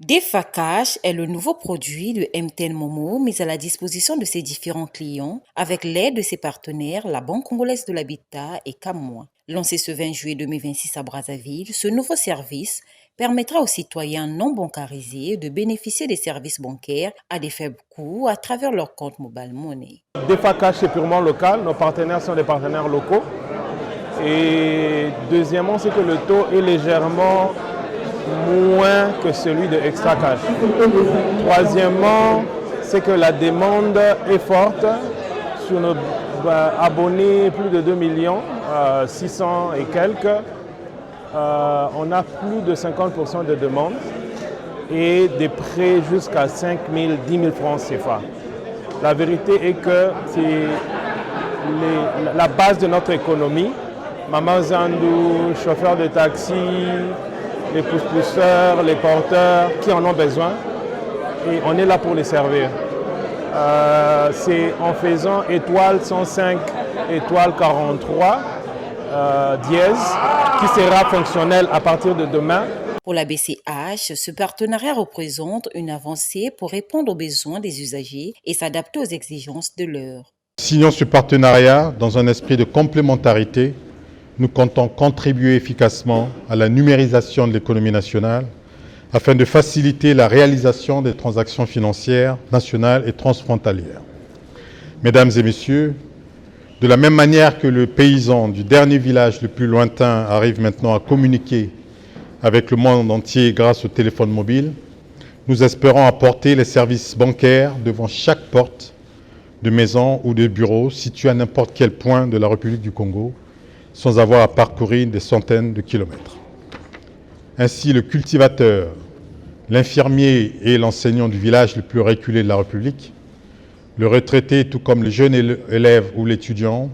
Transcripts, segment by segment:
DEFA Cash est le nouveau produit de MTN Momo mis à la disposition de ses différents clients avec l'aide de ses partenaires, la Banque congolaise de l'habitat et Camwa. Lancé ce 20 juillet 2026 à Brazzaville, ce nouveau service permettra aux citoyens non bancarisés de bénéficier des services bancaires à des faibles coûts à travers leur compte Mobile Money. DEFA Cash est purement local, nos partenaires sont des partenaires locaux. Et deuxièmement, c'est que le taux est légèrement moins que celui de Extra Cash. Troisièmement, c'est que la demande est forte. Sur nos abonnés, plus de 2 millions, 600 et quelques, on a plus de 50% de demandes et des prêts jusqu'à 5 000, 10 000 francs CFA. La vérité est que c'est la base de notre économie. Maman Zandou, chauffeur de taxi, les pousse-pousseurs, les porteurs qui en ont besoin et on est là pour les servir. C'est en faisant étoile 105, étoile 43, dièse, qui sera fonctionnel à partir de demain. Pour la BCH, ce partenariat représente une avancée pour répondre aux besoins des usagers et s'adapter aux exigences de l'heure. Signons ce partenariat dans un esprit de complémentarité. Nous comptons contribuer efficacement à la numérisation de l'économie nationale afin de faciliter la réalisation des transactions financières nationales et transfrontalières. Mesdames et messieurs, de la même manière que le paysan du dernier village le plus lointain arrive maintenant à communiquer avec le monde entier grâce au téléphone mobile, nous espérons apporter les services bancaires devant chaque porte de maison ou de bureau situé à n'importe quel point de la République du Congo, sans avoir à parcourir des centaines de kilomètres. Ainsi, le cultivateur, l'infirmier et l'enseignant du village le plus reculé de la République, le retraité tout comme le jeune élève ou l'étudiant,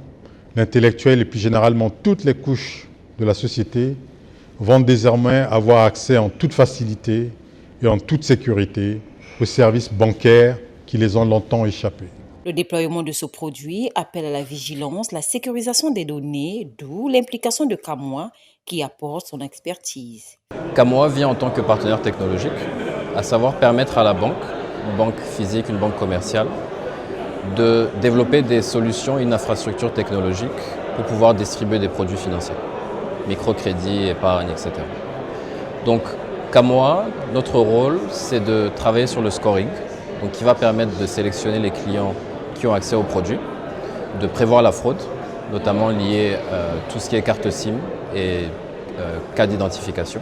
l'intellectuel et plus généralement toutes les couches de la société vont désormais avoir accès en toute facilité et en toute sécurité aux services bancaires qui les ont longtemps échappé. Le déploiement de ce produit appelle à la vigilance, la sécurisation des données, d'où l'implication de Camwa qui apporte son expertise. Camwa vient en tant que partenaire technologique, à savoir permettre à la banque, une banque physique, une banque commerciale, de développer des solutions, une infrastructure technologique pour pouvoir distribuer des produits financiers, microcrédit, épargne, etc. Donc Camwa, notre rôle, c'est de travailler sur le scoring, donc qui va permettre de sélectionner les clients qui ont accès aux produits, de prévoir la fraude, notamment liée à tout ce qui est carte SIM et cas d'identification,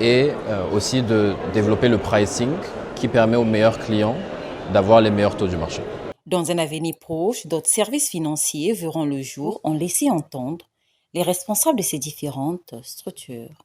et aussi de développer le pricing qui permet aux meilleurs clients d'avoir les meilleurs taux du marché. Dans un avenir proche, d'autres services financiers verront le jour, ont laissé entendre les responsables de ces différentes structures.